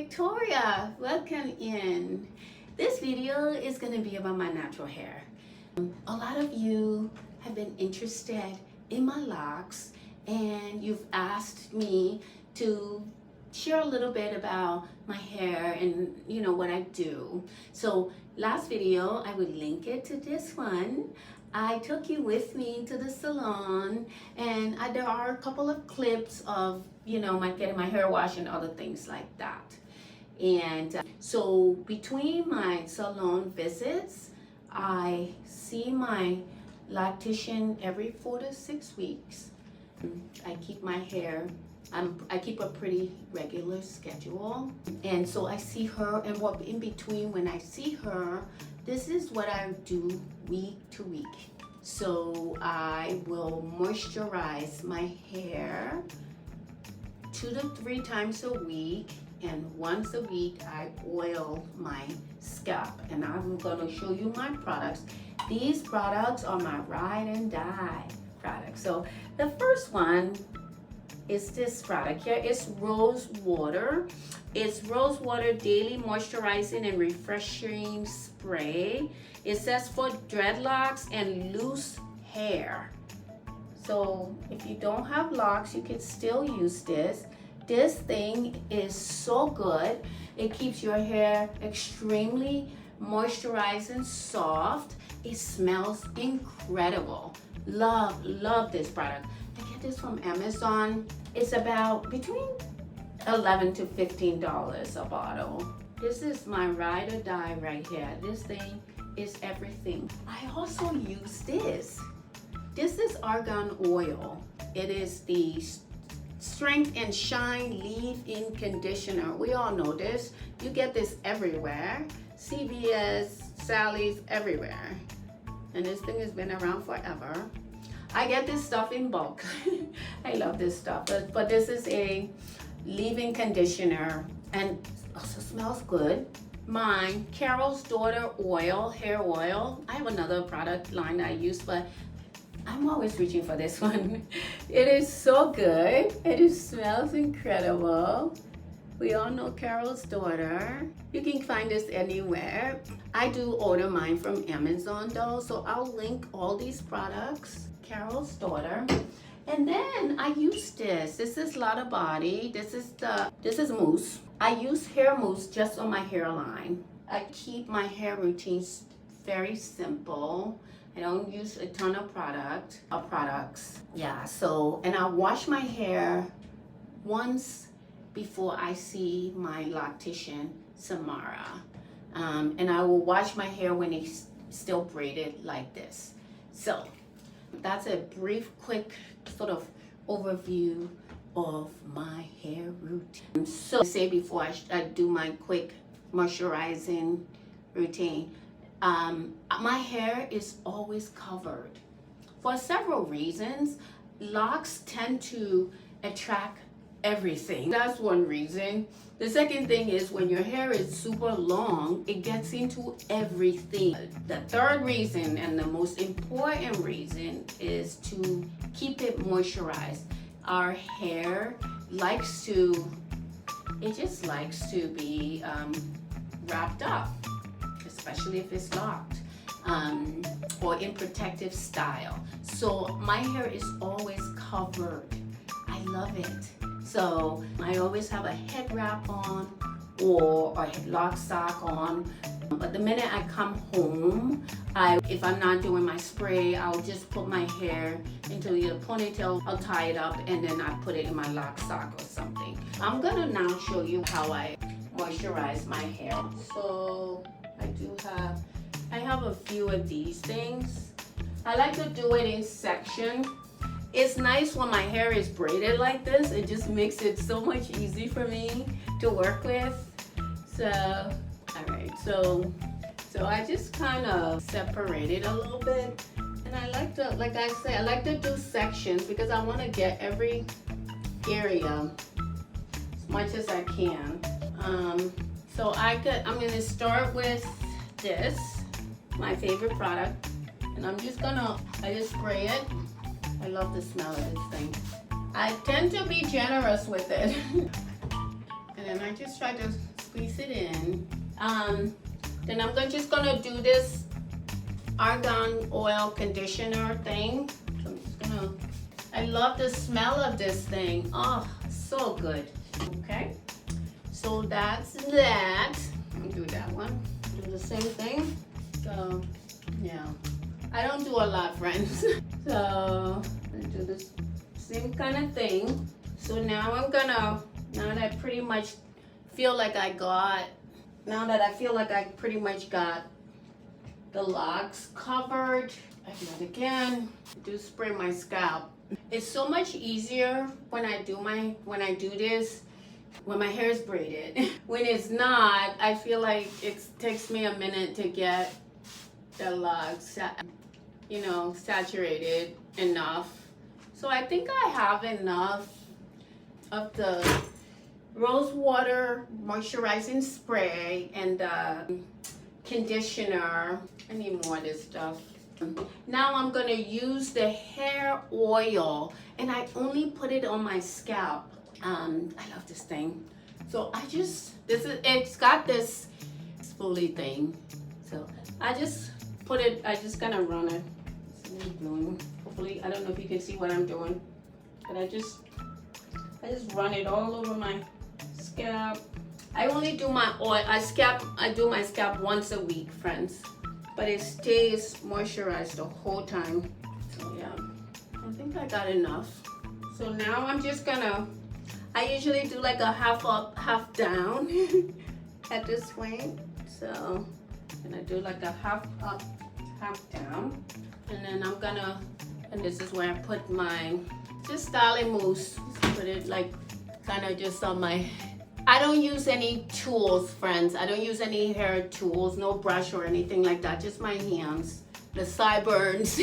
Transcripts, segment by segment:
Victoria, welcome in. This video is going to be about my natural hair. A lot of you have been interested in my locks and you've asked me to share a little bit about my hair and what I do. So last video, I would link it to this one. I took you with me to the salon and there are a couple of clips of my getting my hair washed and other things like that. And so between my salon visits, I see my loctician every 4 to 6 weeks. I keep my hair, I keep a pretty regular schedule. And so I see her, and what in between when I see her, this is what I do week to week. So I will moisturize my hair 2 to 3 times a week, and once a week I oil my scalp. And I'm gonna show you my products. These products are my ride and die products. So the first one is this product here. It's rose water. It's rose water daily moisturizing and refreshing spray. It says for dreadlocks and loose hair. So if you don't have locks, you can still use this. This thing is so good. It keeps your hair extremely moisturized and soft. It smells incredible. Love this product. I get this from Amazon. It's about between $11 to $15 a bottle. This is my ride or die right here. This thing is everything. I also use this. This is argan oil. It is the Strength and Shine Leave-In Conditioner. We all know this. You get this everywhere. CVS, Sally's, everywhere. And this thing has been around forever. I get this stuff in bulk. I love this stuff. But this is a leave-in conditioner and also smells good. Mine, Carol's Daughter Oil, hair oil. I have another product line I use, but I'm always reaching for this one. It is so good. It smells incredible. We all know Carol's Daughter. You can find this anywhere. I do order mine from Amazon though, so I'll link all these products. Carol's Daughter. And then I use this. This is Lotta Body. This is mousse. I use hair mousse just on my hairline. I keep my hair routines very simple. I don't use a ton of products. Yeah, so, and I wash my hair once before I see my loctician, Samara. And I will wash my hair when it's still braided like this. So, that's a brief, quick sort of overview of my hair routine. So, say before I do my quick moisturizing routine, my hair is always covered for several reasons. Locks tend to attract everything. That's one reason. The second thing is when your hair is super long, it gets into everything. The third reason, and the most important reason, is to keep it moisturized. Our hair likes to be wrapped up, especially if it's locked or in protective style. So my hair is always covered. I love it. So I always have a head wrap on or a lock sock on. But the minute I come home, if I'm not doing my spray, I'll just put my hair into a ponytail, I'll tie it up, and then I put it in my lock sock or something. I'm gonna now show you how I moisturize my hair. So I have a few of these things. I like to do it in sections. It's nice when my hair is braided like this. It just makes it so much easier for me to work with. So, all right, so I just kind of separate it a little bit. And I like to, like I say, I like to do sections because I want to get every area as much as I can. So I'm gonna start with this, my favorite product, and I just spray it. I love the smell of this thing. I tend to be generous with it. And then I just try to squeeze it in. Then I'm just gonna do this argan oil conditioner thing. So I'm just gonna, I love the smell of this thing. Oh, so good. Okay, so that's that. Let me do that one. Do the same thing. So, yeah. I don't do a lot, friends. So, I do this same kind of thing. So now I'm gonna, now that I pretty much feel like I got, pretty much got the locks covered, I do it again. I do spray my scalp. It's so much easier when I do this when my hair is braided. When it's not, I feel like it takes me a minute to get the locks, you know, saturated enough. So I think I have enough of the rose water moisturizing spray and the conditioner. I need more of this stuff. Now I'm gonna use the hair oil, and I only put it on my scalp. I love this thing. So it's got this spoolie thing. So I just gonna run it. That's what I'm doing. Hopefully, I don't know if you can see what I'm doing, but I just run it all over my scalp. I only do my oil, I do my scalp once a week, friends. But it stays moisturized the whole time. So yeah, I think I got enough. So now I'm just gonna, I usually do like a half up, half down at this point. So I'm gonna do like a half up, half down. And then I'm gonna, and this is where I put my, just styling mousse. Just put it like kind of just on my, I don't use any tools, friends. I don't use any hair tools, no brush or anything like that, just my hands. The sideburns.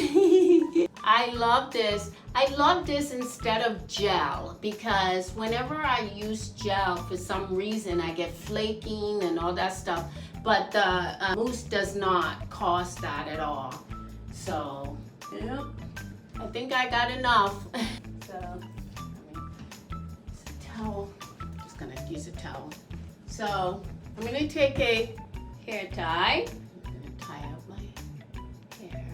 I love this. I love this instead of gel because whenever I use gel, for some reason, I get flaking and all that stuff. But the mousse does not cause that at all. So, yeah, I think I got enough. So, it's a towel. Gonna use a towel. So I'm gonna take a hair tie. I'm gonna tie up my hair.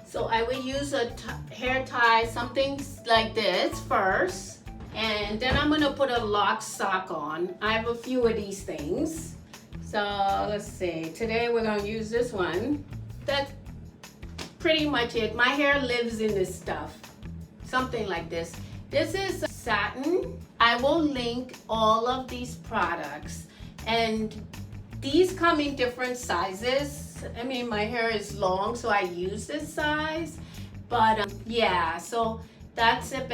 So I would use a hair tie, something like this first, and then I'm gonna put a lock sock on. I have a few of these things. So let's see. Today we're gonna use this one. That's pretty much it. My hair lives in this stuff. Something like this. This is satin. I will link all of these products, and these come in different sizes. I mean, my hair is long, so I use this size, but yeah, so that's it.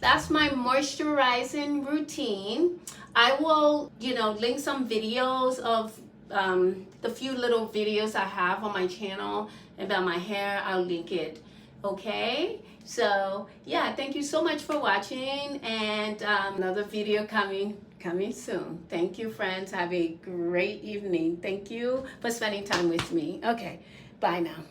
That's my moisturizing routine. I will, you know, link some videos of the few little videos I have on my channel about my hair. I'll link it. Okay, so yeah, thank you so much for watching, and another video coming soon. Thank you, friends. Have a great evening. Thank you for spending time with me. Okay, bye now.